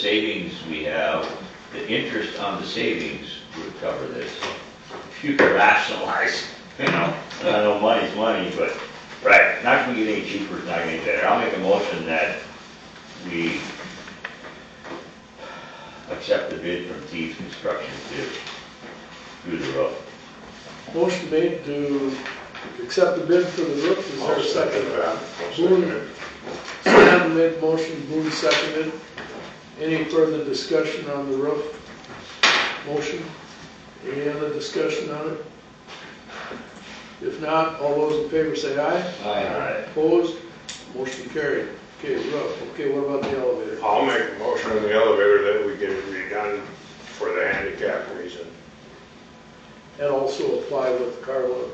savings we have, the interest on the savings would cover this. If you could rationalize, you know, I know money's money, but, right, not gonna get any cheaper, it's not gonna get better. I'll make a motion that we accept the bid from Teves Construction to do the roof. Motion made to accept the bid for the roof. Is there a second? Boone, Sam made motion, Boone seconded. Any further discussion on the roof motion? Any other discussion on it? If not, all those in favor say aye. Aye. Opposed? Motion carried. Okay, roof. Okay, what about the elevator? I'll make a motion on the elevator that we get it redone for the handicap reason. And also apply with Carla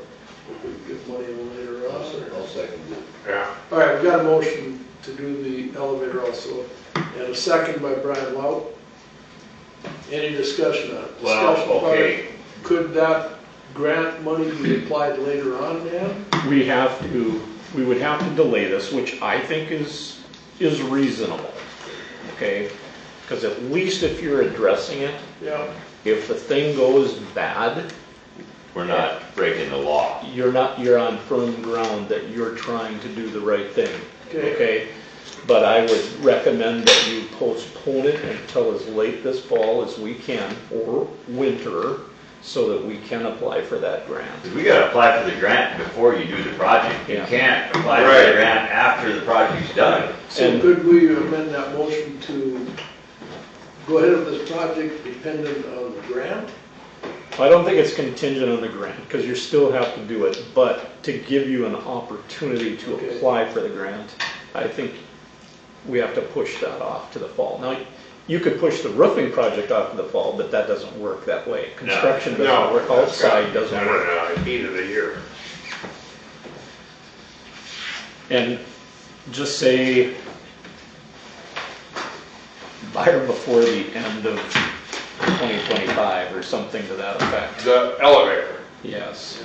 if we get money later on. I'll second it. Yeah. All right, we've got a motion to do the elevator also, and a second by Brian Lout. Any discussion on it? Well, Discussion about okay. it. Could that grant money be applied later on, Dan? We would have to delay this, which I think is reasonable, okay? Because at least if you're addressing it, Yeah. if the thing goes bad, We're not breaking the law. you're on firm ground that you're trying to do the right thing, Okay. okay? But I would recommend that you postpone it until as late this fall as we can, or winter, so that we can apply for that grant. We gotta apply for the grant before you do the project. You Yeah. can't apply for Right. the grant after the project's done. So And- could we amend that motion to go ahead with this project dependent on the grant? I don't think it's contingent on the grant, because you still have to do it, but to give you an opportunity to Okay. apply for the grant, I think we have to push that off to the fall. Now, you could push the roofing project off to the fall, but that doesn't work that way. Construction doesn't work, that's got to outside be doesn't done work. in the heat of the year. And just say by or before the end of 2025 or something to that effect. The elevator, Yes.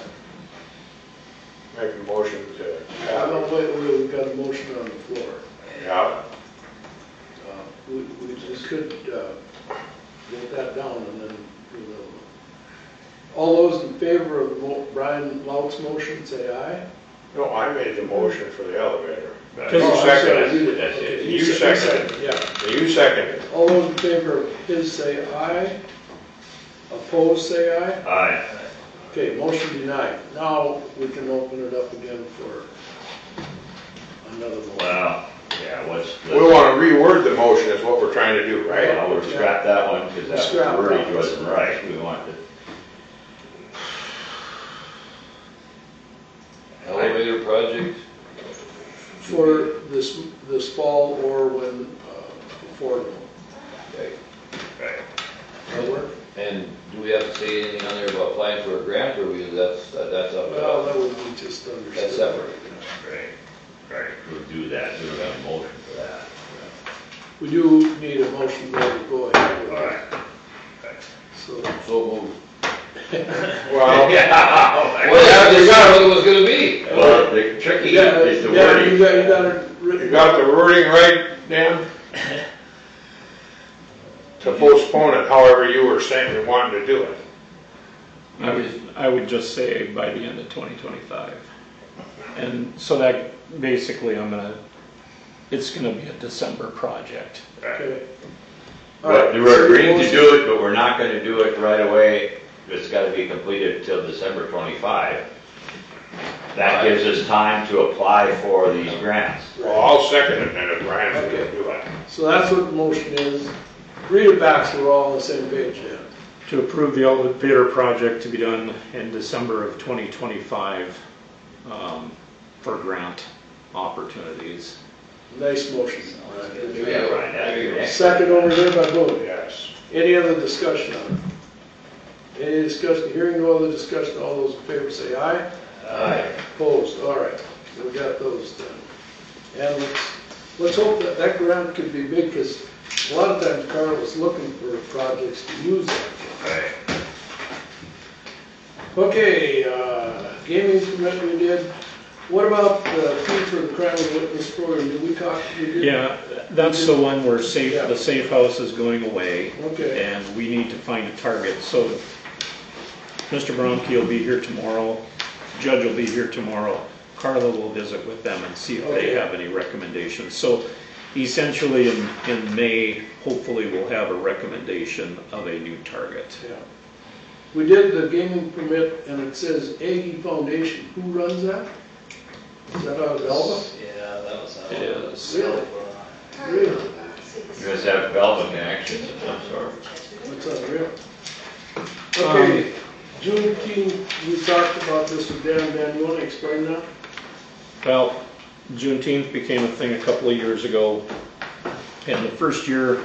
make a motion to I have don't it. wait, we've got a motion on the floor. Yeah. We just could get that down and then do the. All those in favor of Brian Lout's motion, say aye. No, I made the motion for the elevator. Because You you I'm seconded sorry, it. you did. That's it. Okay, You said- seconded Yeah. You seconded. All those in favor of his, say aye. Opposed, say aye. Aye. Okay, motion denied. Now we can open it up again for another motion. Well, yeah, We want to reword the motion is what we're trying to do, right? Well, we'll scrap that one, because Scrap that wordage that. wasn't right. We want to, Elevator project, For this fall or when affordable. okay. right. That work? And do we have to say anything on there about applying for a grant, or that's up to Well, us? that would be just understood. That's separate. Right, we'll do that, we'll have a motion for that. We do need a motion there to go ahead with All it. right. So, So moved. Well, Yeah. Well, I just thought what it was gonna be. Well, the tricky yeah, is the yeah, you wording. got it written. you got the wording right, Dan? To postpone it however you were saying you wanted to do it. I would just say by the end of 2025. And so that basically it's gonna be a December project. Okay. All But right, we're so agreeing to motion- do it, but we're not gonna do it right away. It's gotta be completed till December 25. That gives us time to apply for these grants. Well, I'll second it then if Brian's going to do it. So that's what the motion is. Read it back so we're all on the same page, yeah. To approve the elevator project to be done in December of 2025 for grant opportunities. Nice motion. Yeah, right, that'd be an excellent. Second over there by Boone. Yes. Any other discussion on it? Any discussion? Hearing no other discussion, all those in favor say aye. Aye. Opposed, all right. We got those done. And let's hope that that grant could be big, because a lot of times Carl is looking for projects to use that. Right. Okay, gaming permit we did. What about the fee for the crime and witness program? Did we talk? We did? Yeah, that's the one where Yeah. the safe house is going away. Okay. And we need to find a target, so Mr. Bronke will be here tomorrow, Judge will be here tomorrow, Carla will visit with them and see if they Okay. have any recommendations. So essentially in May, hopefully we'll have a recommendation of a new target. Yeah. We did the gaming permit and it says Aggie Foundation. Who runs that? Is that out of Alva? Yeah, that was. It is. Really? Really? You guys have Velva connections of some sort. That's unreal. Okay, Juneteenth, we talked about this with Dan. Dan, you want to explain that? Well, Juneteenth became a thing a couple of years ago, and the first year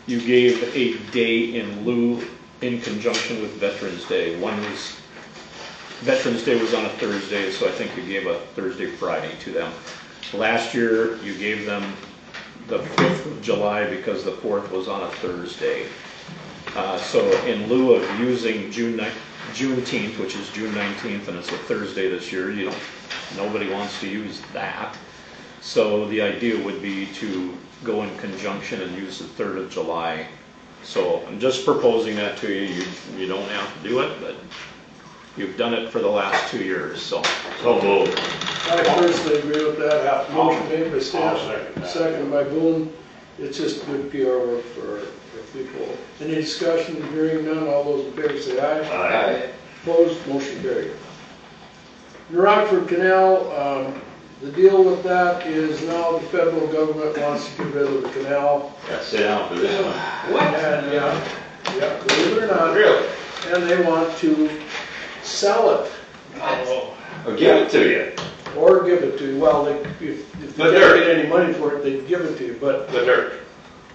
you gave a day in lieu in conjunction with Veterans Day. Veterans Day was on a Thursday, so I think you gave a Thursday, Friday to them. Last year, you gave them the 5th of July because the 4th was on a Thursday. So in lieu of using Juneteenth, which is June 19th, and it's a Thursday this year, nobody wants to use that. So the idea would be to go in conjunction and use the 3rd of July. So I'm just proposing that to you. You don't have to do it, but you've done it for the last 2 years, so. So moved. I personally agree with that. Motion made by I'll Stan, second that. second by Boone. It's just good PR work for people. Any discussion, hearing none, all those in favor say aye. Aye. Opposed, motion carried. The Rockford Canal, the deal with that is now the federal government wants to get rid of the canal. Yeah, sit down for this one. And, yeah, believe it or not. Really? And they want to sell it. Or give it to you. Or give it to you. Well, if they The can't dirt. get any money for it, they'd give it to you, but The dirt.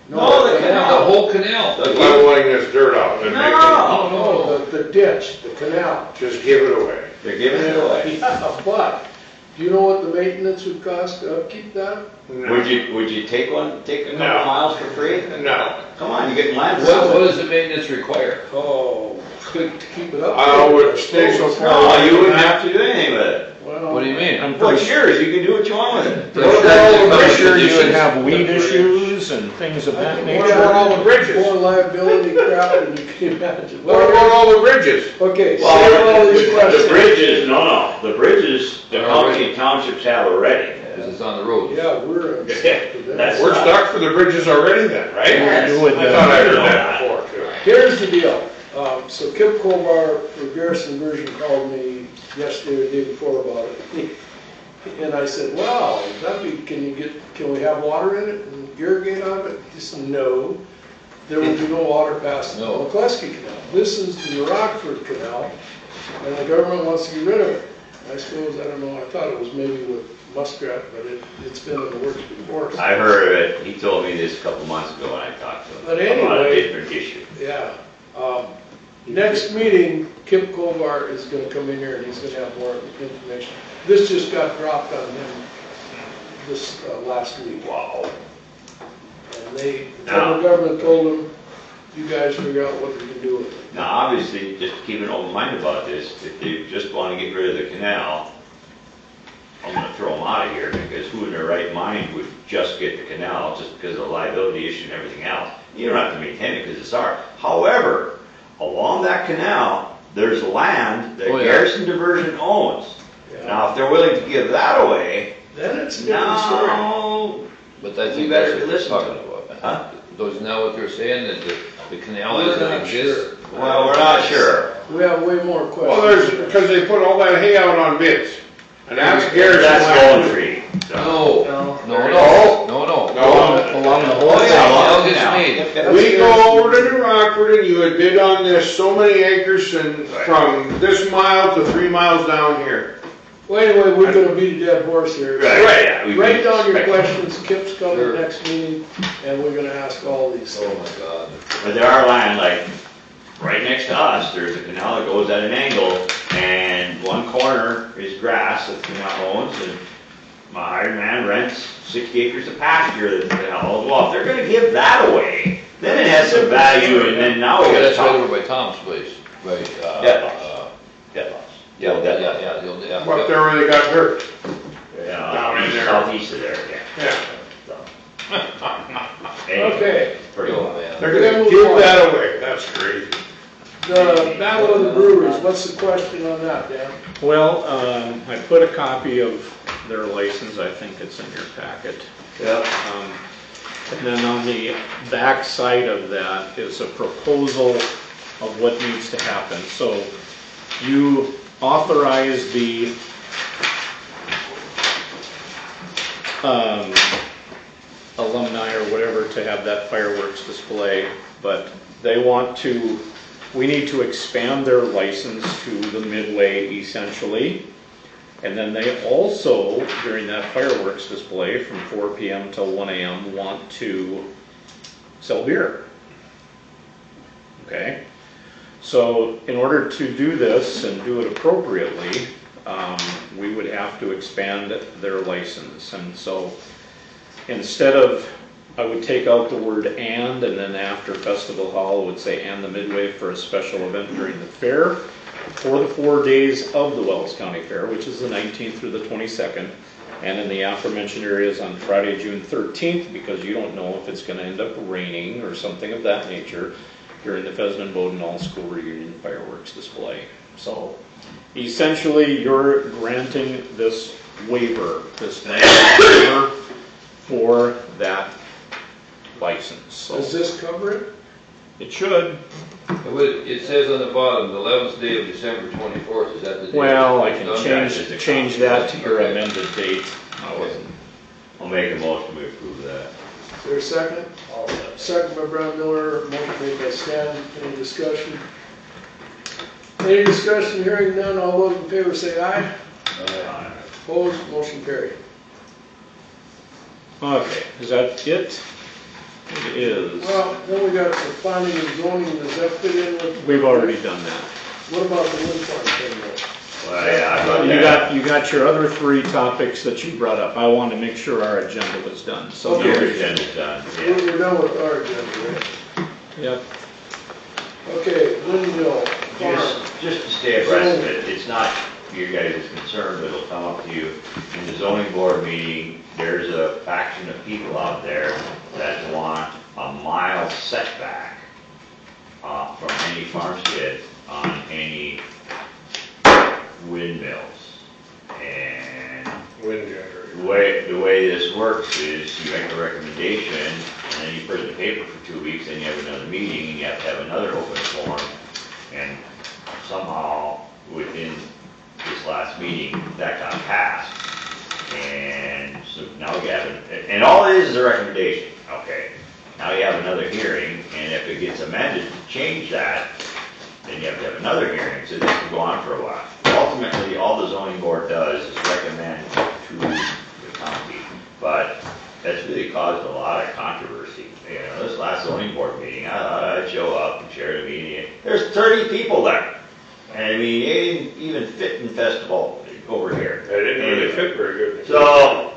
No, the The canal. whole canal. Leveling this dirt out and making, No, No, the ditch, the canal. just give it away. they're giving it away. Yeah, but, do you know what the maintenance would cost to upkeep that? No. Would you take a couple No. miles for free? No. Come on, you're getting land. What does the maintenance require? Oh, to keep it up. I would stay so far. No, you wouldn't have to do anything with it. Well, What do you mean? I'm Well, pretty sure, sure, you can do what you want with it. What about all the pretty sure you bridges? would have weed issues and things of that What about nature. all the bridges? more liability crap than you can imagine. What about all the bridges? Okay, Well, save all these the questions. bridges, no, the bridges, the county and townships have already. Because it's on the road. Yeah, we're. That's- We're stuck for the bridges already then, right? Yes. You would, I thought I heard that before too. Here's the deal. So Kip Kovar for Garrison Version called me yesterday or the day before about it. And I said, wow, can we have water in it and irrigate out of it? He said, no. There will be no water past the No. McCluskey Canal. This is the Rockford Canal, and the government wants to get rid of it. I suppose, I don't know, I thought it was maybe with Muskrat, but it's been in the works before. I heard of it, he told me this a couple months ago when I talked to him. But About a anyway- different issue. Yeah. Next meeting, Kip Kovar is gonna come in here and he's gonna have more information. This just got dropped on him this, last week. Wow. And the Now- federal government told him, you guys figure out what you can do with it. Now, obviously, just keep an open mind about this, if they just want to get rid of the canal, I'm gonna throw them out of here, because who in their right mind would just get the canal just because of the liability issue and everything else? You don't have to maintain it because it's ours. However, along that canal, there's land that Oh, yeah. Garrison Diversion owns. Yeah. Now, if they're willing to give that away, Then it's a different story. no, But I You think better that's what listen they're to talking it. about. Huh? Those now what they're saying, that the canal We're doesn't not exist? sure. well, we're not sure. We have way more Well, there's, questions. because they put all that hay out on bids. And that's Garrison. That's land. Golden Tree. No, No. no, no. Along the whole Oh, thing. yeah, along Canal the gets canal. made. We go over to New Rockford and you had bid on this so many acres and from this mile to 3 miles down here. Well, anyway, we're gonna beat a dead horse here. Right, yeah, we Write can down your expect- questions, Kip's coming Sure. next meeting, and we're gonna ask all these Oh things. my God. But there are land, like, right next to us, there's a canal that goes at an angle, and one corner is grass that the canal owns, and my hired man rents 60 acres of pasture that the canal owns. Well, if they're gonna give that away, then it has some value, and then now we Oh, gotta that's right talk. over by Tom's place, right? Dead loss. Dead loss. Yeah, Dead yeah, loss. yeah, the old- yeah. But they already got dirt. Down in there. southeast of there, yeah. Yeah, So. Anyway, Okay, pretty Oh, well. man. they're gonna give that away, that's crazy. the Battle of the Breweries, what's the question on that, Dan? Well, I put a copy of their license, I think it's in your packet. Yep. And then on the back side of that is a proposal of what needs to happen. So you authorize the alumni or whatever to have that fireworks display, but they want to, we need to expand their license to the Midway essentially. And then they also, during that fireworks display from 4 p.m. till 1 a.m., want to sell beer. Okay? So in order to do this and do it appropriately, we would have to expand their license. And so instead of, I would take out the word and then after Festival Hall, I would say and the Midway for a special event during the fair for the 4 days of the Wells County Fair, which is the 19th through the 22nd, and in the aforementioned areas on Friday, June 13th, because you don't know if it's going to end up raining or something of that nature during the Pheasant Bowden All-School Reunion Fireworks Display. So essentially, you're granting this waiver, this waiver for that license. So Does this cover it? it should. It says on the bottom, the 11th day of December 24th, is that the date? Well, I It's can done? change that to your Okay. amended date. I'll make a motion to approve that. Is there a second? Second by Brown Miller, motion made by Stan, any discussion? Any discussion, hearing none, all those in favor say aye. Opposed, motion carried. Okay, is that it? It is. Well, then we got the planning and zoning, does that fit in with? We've already done that. What about the wind farm thing though? Well, yeah, I thought You got your other three topics that you brought up. I wanted to make sure our agenda was done, so. Okay. Your agenda's done, yeah. We're done with our agenda, right? Yep, Okay, Linville Farm. Just to stay abreast of it, it's not your guys' concern, but it'll come up to you. In the zoning board meeting, there's a faction of people out there that want a mile setback from any farmstead on any windmills. And Wind generator. the way this works is you make a recommendation, and then you put it in the paper for 2 weeks, then you have another meeting, and you have to have another open forum. And somehow, within this last meeting, that got passed. And so now you have, and all it is a recommendation, okay? Now you have another hearing, and if it gets amended to change that, then you have to have another hearing, so this can go on for a while. Ultimately, all the zoning board does is recommend to the county, but that's really caused a lot of controversy. You know, this last zoning board meeting, I thought I'd show up and chair the meeting, there's 30 people there. And I mean, they didn't even fit in festival over here. They didn't really fit very good. So,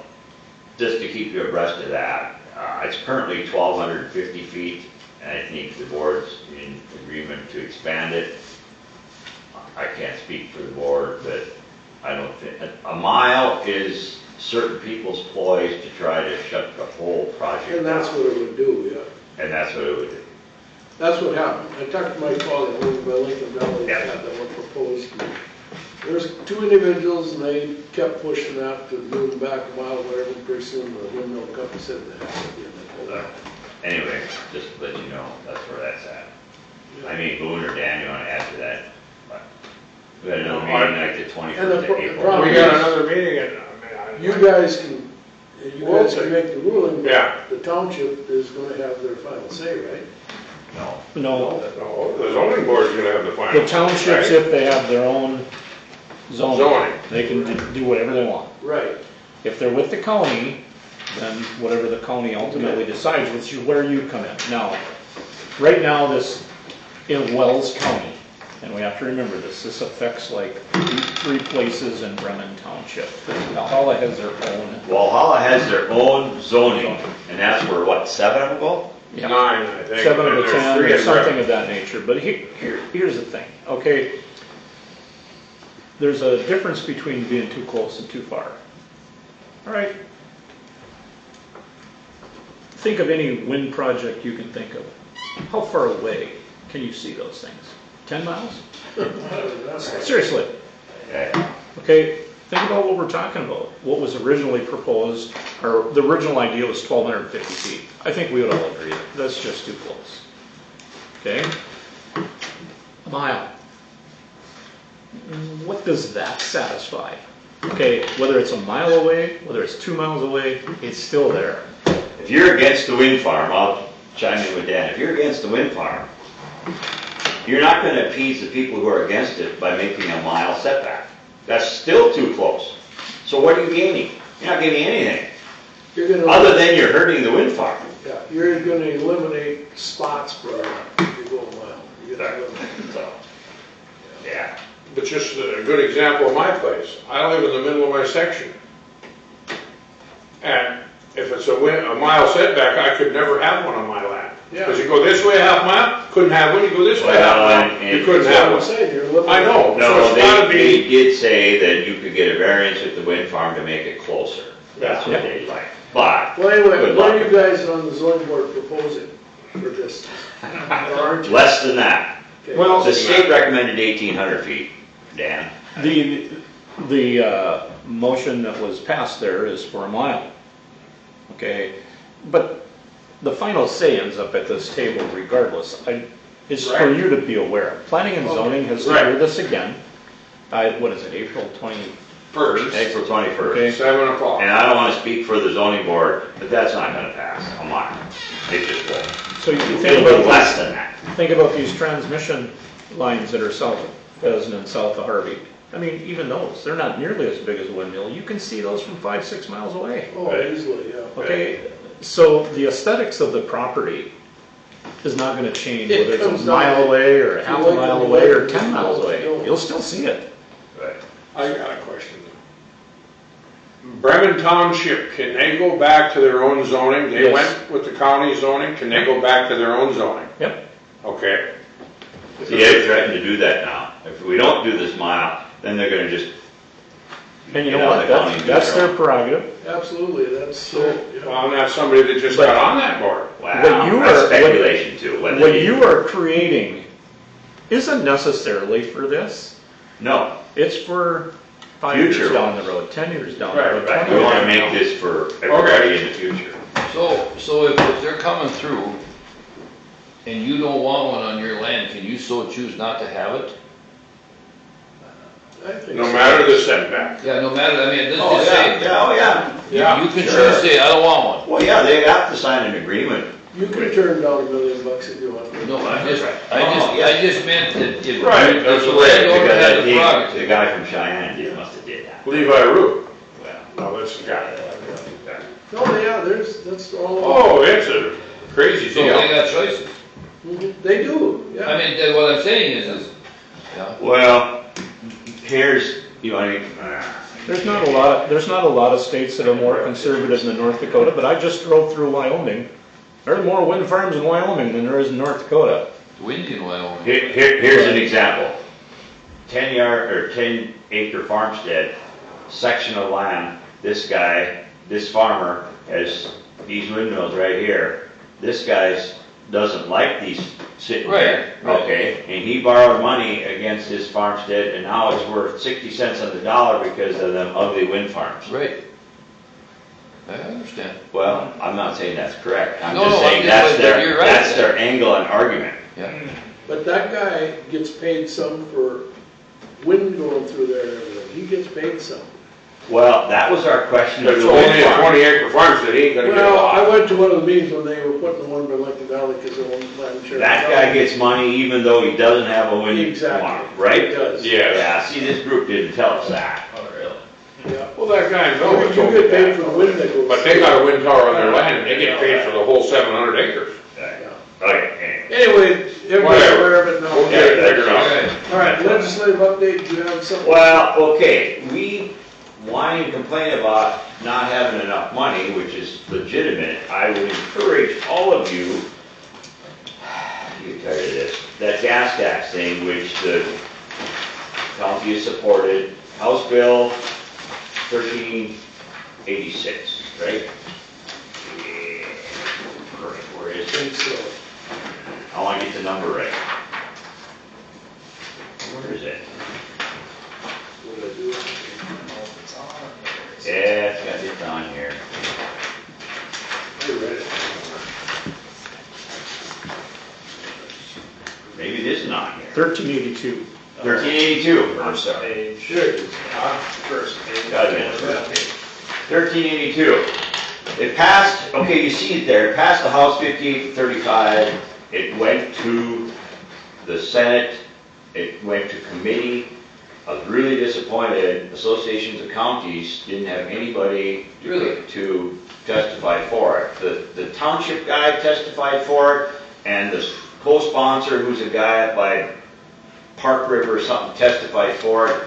just to keep you abreast of that, it's currently 1,250 feet, and I think the board's in agreement to expand it. I can't speak for the board, but I don't think, a mile is certain people's ploys to try to shut the whole project And that's down. what it would do, yeah. And that's what it would do. That's what happened. I talked to my colleague over by Lincoln Valley, Yeah. had that one proposed. There's two individuals and they kept pushing that to move back a mile, whatever, pretty soon the windmill company said they had to be in the So, anyway, just to let you know, that's where that's at. I mean, Boone or Dan, you wanna add to that? But we had another meeting like the 21st And the of April. problem We got another meeting and, You guys can make the ruling, Yeah. but the township is gonna have their final say, right? No, no, no, the zoning board's gonna have the final. the townships, if they have their own zoning, Zoning. they can do whatever they want. Right. If they're with the county, then whatever the county ultimately decides, which is where you come in. Now, right now, this, in Wells County, and we have to remember this, this affects like three places in Bremen Township. Valhalla has their own. Walhalla has their own zoning, and that's where, what, 7 of them go? Yeah. 9, I think. 7 of and the there's 10, three or in something Bremen. of that nature, but here's the thing, okay? There's a difference between being too close and too far. All right. Think of any wind project you can think of. How far away can you see those things? 10 miles? Seriously. Okay. Okay, think about what we're talking about. What was originally proposed, or the original idea was 1,250 feet. I think we would all agree that that's just too close. Okay? A mile. What does that satisfy? Okay, whether it's a mile away, whether it's 2 miles away, it's still there. If you're against the wind farm, I'll chime in with that. If you're against the wind farm, you're not going to appease the people who are against it by making a mile setback. That's still too close. So what are you gaining? You're not gaining anything, You're gonna, other than you're hurting the wind farm. yeah, you're gonna eliminate spots for, if you go a mile. You're gonna eliminate. So, yeah. But just a good example of my place, I live in the middle of my section. And if it's a mile setback, I could never have one on my land. Yeah. Because you go this way a half mile, couldn't have one, you go this way a half mile, and you couldn't That's have what I'm one. saying, you're eliminating. I know, so No, it's gotta they be, did say that you could get a variance with the wind farm to make it closer. That's what Yeah. they like. But, Well, anyway, good what are luck. you guys on the zoning board proposing for this? Or aren't you? Less than that. Okay. well, The state recommended 1,800 feet, Dan. The motion that was passed there is for a mile. Okay, but the final say ends up at this table regardless. It's for Right. you to be aware. Planning and zoning has to Right. hear this again. What is it, April 20? first, April 21st. Okay. 7 o'clock. And I don't want to speak for the zoning board, but that's not going to pass. Come on. It just won't. So you A think little about less than that. think about these transmission lines that are south of Pheasant and south of Harvey. I mean, even those, they're not nearly as big as a windmill. You can see those from 5-6 miles away. Oh, Right. easily, yeah. Okay, so the aesthetics of the property is not gonna change It whether it's comes a down mile to away or if half you a like mile it, away you or like it. 10 miles away. No. You'll still see it. Right. I got a question. Bremen Township, can they go back to their own zoning? They Yes. went with the county zoning, can they go back to their own zoning? Yep. Okay. See, they're threatening to do that now. If we don't do this mile, then they're going to just, And you You know know, what, the county that's does their their own. prerogative. Absolutely, that's, Well, yeah. I'm not somebody that just But- got on that board. wow, What you that's are- speculation too. whether What they- you are creating isn't necessarily for this. No, It's for 5 years Future down the road, 10 years down the Right, road, right. 20 We years want to down make the road. this for everybody in the future. So if they're coming through and you don't want one on your land, can you so choose not to have it? I think No so. matter the setback. Yeah, no matter, I mean, this Oh, is yeah, saying, yeah, oh, yeah. Yeah, you can sure. choose to say, I don't want one. Well, yeah, they have to sign an agreement. You can turn down $1 million if you want. No, I Oh, yeah. just meant that if. Right, if that's the the way- landowner Because had I the think the prerogative. guy from Cheyenne did, must have did that. Levi Root. Well, No, that's the guy. No, yeah, that's all. Oh, it's a crazy So they deal. got choices. Mhm. They do, yeah. I mean, what I'm saying is, yeah, well, here's, you know, There's not a lot of states that are more conservative than North Dakota, but I just drove through Wyoming. There are more wind farms in Wyoming than there is in North Dakota. windy in Wyoming. here's an example. 10 acre farmstead, section of land, this guy, this farmer has these windmills right here. This guy's doesn't like these sitting there, Right, right. okay? And he borrowed money against his farmstead and now it's worth 60 cents on the dollar because of them ugly wind farms. Right. I understand. Well, I'm not saying that's correct. I'm No, just no, saying but you're right. that's their angle and argument. Yeah. But that guy gets paid some for wind going through there and everything. He gets paid some. Well, that was our question of It's the only wind a farm. 20-acre farmstead, he ain't gonna get a Well, I lot. went to one of the meetings when they were putting the one by Lincoln Valley because they own land share. That guy gets money even though he doesn't have a wind Exactly. farm, He right? does. Yes. Yeah, see, this group didn't tell us that. Oh, really? Yeah. Well, that guy in You Millwood told me get paid for that. the wind that goes. But they got a wind tower on their land, and they get paid for the whole 700 acres. Okay, Anyway, everybody's Whatever. aware of it now. We'll get it figured All out. right. All right, legislative update, do you have something? well, okay, we whine and complain about not having enough money, which is legitimate. I would encourage all of you, you get tired of this, that gas tax thing, which the county has supported, House Bill 13 86, right? Yeah, correct, where is I it? think so. I wanna get the number right. Where is it? What did I do? Yeah, it's got it on here. I read it. Maybe it isn't on here. 1382. 1382. First page. There it is. First page. Got it. 1382. It passed, okay, you see it there, it passed the House 58 to 35. It went to the Senate. It went to committee. I was really disappointed. Associations of counties didn't have anybody to testify for it. The township guy testified for it, and the co-sponsor, who's a guy up by Park River or something, testified for it.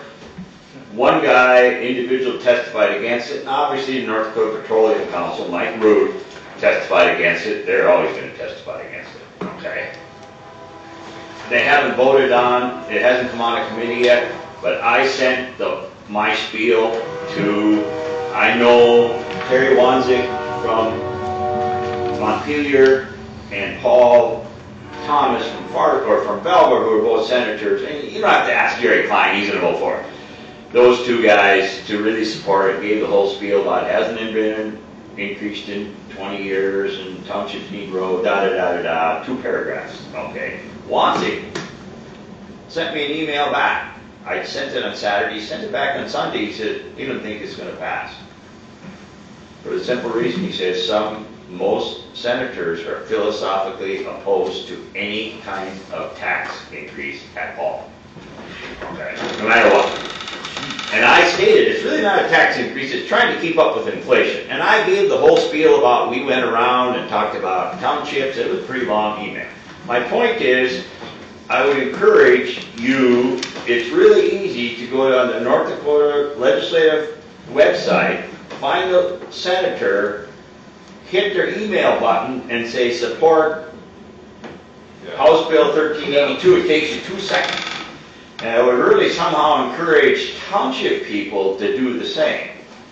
One guy, individual, testified against it, and obviously the North Dakota Petroleum Council, Mike Root, testified against it. They're always going to testify against it, okay? They haven't voted on, it hasn't come on a committee yet, but I sent my spiel to, I know Terry Wanzik from Montpelier and Paul Thomas from Belleville, who are both senators, and you don't have to ask Jerry Klein, he's going to vote for it. Those two guys to really support it, gave the whole spiel about it hasn't been increased in 20 years and townships need road, da-da-da-da-da, 2 paragraphs, okay. Wanzik sent me an email back. I sent it on Saturday, sent it back on Sunday, he said, he doesn't think it's gonna pass. For the simple reason, he says, most senators are philosophically opposed to any kind of tax increase at all. Okay, no matter what. And I stated, it's really not a tax increase, it's trying to keep up with inflation. And I gave the whole spiel about, we went around and talked about townships, it was a pretty long email. My point is, I would encourage you, it's really easy to go on the North Dakota legislative website, find a senator, hit their email button and say support House Bill 1382, it takes you 2 seconds. And I would really somehow encourage township people to do the same.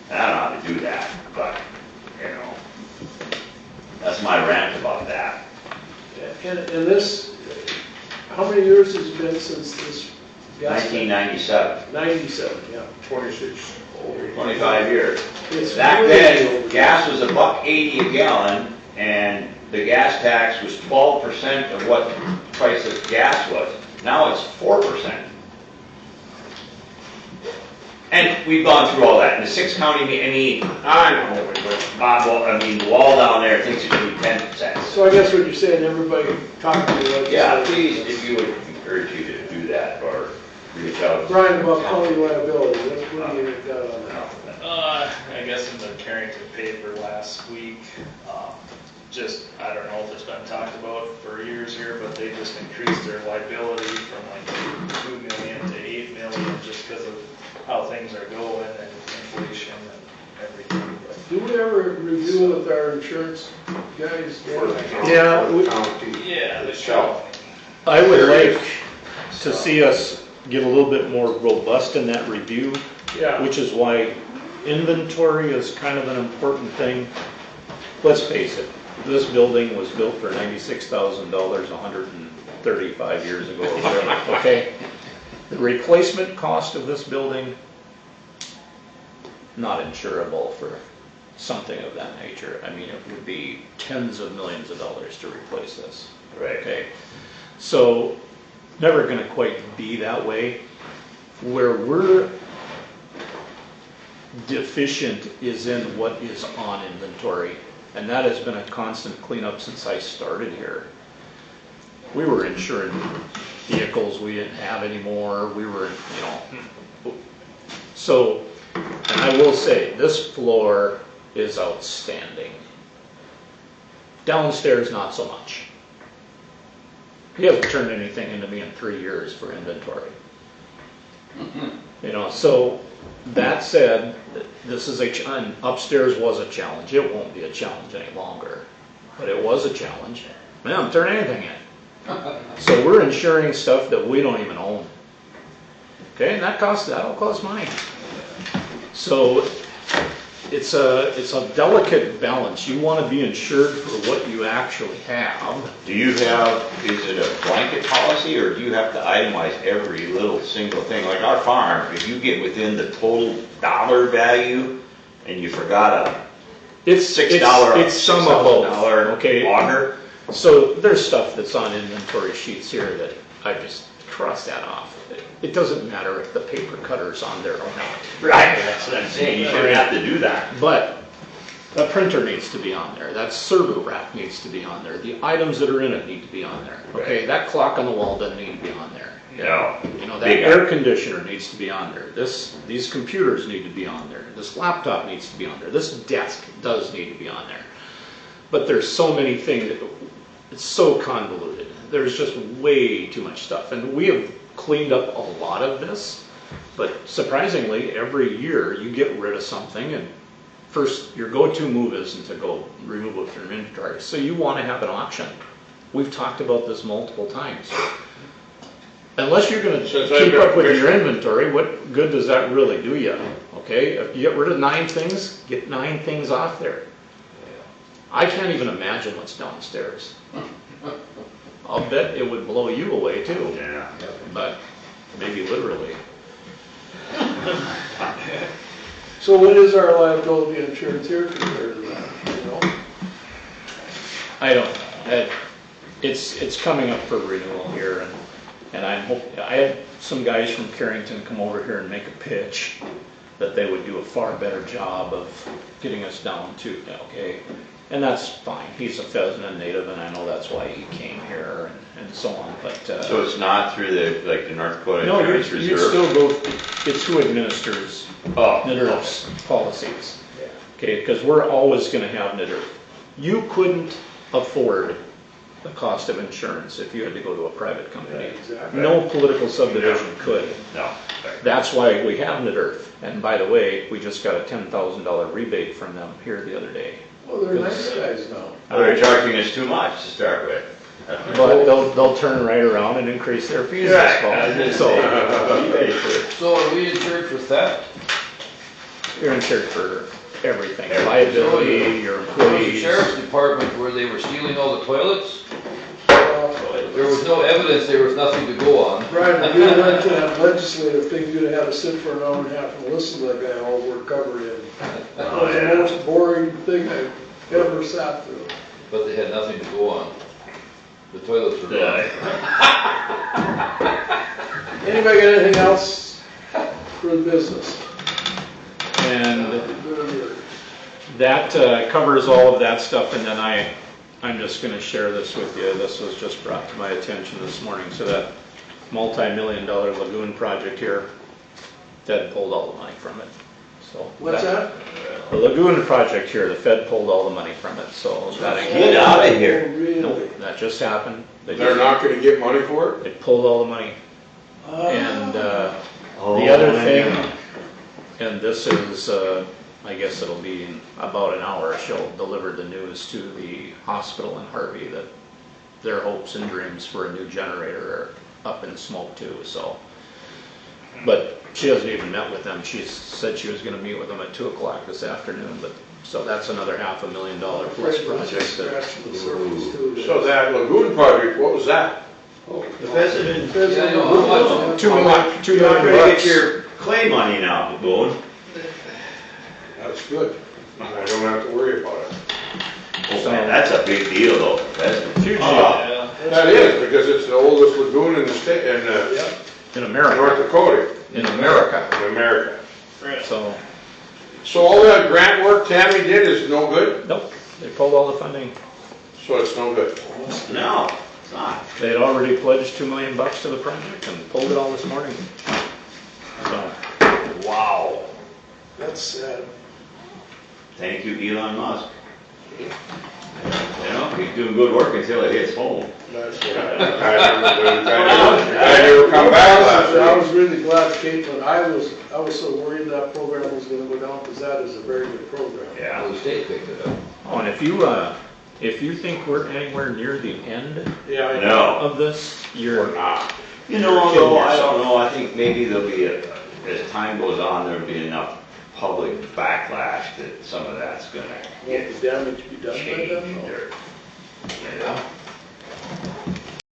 And I don't know how to do that, but, you know, that's my rant about that. And this, how many years has it been since this? gas- 1997, 97, yeah. 26. 25 years. It's Back way then, over. gas was $1.80 a gallon, and the gas tax was 12% of what the price of gas was. Now it's 4%. And we've gone through all that. In the 6-county, I know, but Bob, I mean, the wall down there thinks it should be 10%. So I guess what you're saying, everybody talk to the Yeah, legislature. please, if you would encourage you to do that, or reach out. Brian, about county liability, what do you got on that? I guess in the Carrington paper last week, I don't know if it's been talked about for years here, but they just increased their liability from like 2 million to 8 million just because of how things are going and inflation and everything. But Do we ever review with our insurance guys? Yeah, we- yeah, the show. I would like to see us get a little bit more robust in that review, Yeah, which is why inventory is kind of an important thing. Let's face it, this building was built for $96,000 135 years ago or whatever, okay? The replacement cost of this building, not insurable for something of that nature. I mean, it would be tens of millions of dollars to replace this. Right. Okay, so never gonna quite be that way. Where we're deficient is in what is on inventory, and that has been a constant cleanup since I started here. We were insuring vehicles we didn't have anymore, we were, so, and I will say, this floor is outstanding. Downstairs, not so much. He hasn't turned anything into me in 3 years for inventory. So that said, this is and upstairs was a challenge. It won't be a challenge any longer, but it was a challenge. Man, I'm turning anything in. So we're insuring stuff that we don't even own. Okay, and that'll cost money. So it's a delicate balance. You want to be insured for what you actually have. Do you have, is it a blanket policy, or do you have to itemize every little single thing? Like our farm, if you get within the total dollar value and you forgot a It's $6, It's some of both. $6,000 Okay. water, So there's stuff that's on inventory sheets here that I just cross that off. It doesn't matter if the paper cutter's on there or not. right, that's what I'm saying, you shouldn't have to do that. But a printer needs to be on there. That server rack needs to be on there. The items that are in it need to be on there. Okay, Right. that clock on the wall doesn't need to be on there. No. You know, that Big air conditioner needs to be on there. These computers need to be on there. This laptop needs to be on there. This desk does need to be on there. But there's so many things that, it's so convoluted. There's just way too much stuff. And we have cleaned up a lot of this, but surprisingly, every year you get rid of something, and first, your go-to move isn't to go remove it from inventory. So you want to have an auction. We've talked about this multiple times. Unless you're going to Since I've keep been up with your commissioner. inventory, what good does that really do you? Okay, if you get rid of 9 things, get 9 things off there. I can't even imagine what's downstairs. I'll bet it would blow you away too, Yeah. but maybe literally. So what is our liability insurance here compared to that, you know? I don't, it's coming up for renewal here, and I had some guys from Carrington come over here and make a pitch that they would do a far better job of getting us down to, okay, and that's fine. He's a Pheasant native, and I know that's why he came here and so on, but. So it's not through the, like the North Dakota No, you Insurance you Reserve? still go, it's who administers Oh. NIDRF's policies. Okay, because we're always gonna have NIDRF. You couldn't afford the cost of insurance if you had to go to a private company. Exactly. No political subdivision could. No. Right. That's why we have NIDRF. And by the way, we just got a $10,000 rebate from them here the other day. Well, they're nice guys now. They're charging us too much to start with. But they'll turn right around and increase their fees this fall. So So are we insured for theft? you're insured for everything, liability, your The employees. sheriff's department where they were stealing all the toilets, there was no evidence, there was nothing to go on. Brian, if you went to that legislative thing, you'd have had to sit for an hour and a half and listen to that guy all we're covered in. That was the most boring thing I've ever sat through. But they had nothing to go on. The toilets were gone. Anybody got anything else for the business? And Good or good? that covers all of that stuff, and then I'm just gonna share this with you. This was just brought to my attention this morning. So that multi-million-dollar lagoon project here, Fed pulled all the money from it. So What's that? The lagoon project here, the Fed pulled all the money from it, so that Get out of here. Oh, really? Nope, that just happened. They They're not gonna get money for it? They pulled all the money. And Oh, the other my thing, God. and this is, I guess it'll be in about an hour, she'll deliver the news to the hospital in Harvey that their hopes and dreams for a new generator are up in smoke too, so. But she hasn't even met with them. She said she was gonna meet with them at 2 o'clock this afternoon, but, so that's another $500,000 plus project that. Scratching the surface too. So that lagoon project, what was that? The Pheasant, Yeah, I know, how much? $2 million you're not gonna get your clay money now, Boone. That's good. I don't have to worry about it. Oh, man, that's a big deal though, Pheasant. Huge deal. Yeah. That is, because it's the oldest lagoon in the state, in Yep. In North America, Dakota, in America, in America. so, So all that grant work Tammy did is no good? nope, they pulled all the funding. So it's no good. No, it's not. They had already pledged $2 million to the project and pulled it all this morning. So, Wow. That's sad. Thank you, Elon Musk. You know, he's doing good work until it hits home. That's I never come back last I week. was really glad, Caitlin, I was so worried that program was gonna go down, because that is a very good program. Yeah. Well, the state picked it up. oh, and if you think we're anywhere near the end Yeah, I know. No. of this, Or you're, not. You know, though, I don't know, I think maybe there'll be as time goes on, there'll be enough public backlash that some of that's gonna Won't get the damage be done by changed then? or, you know.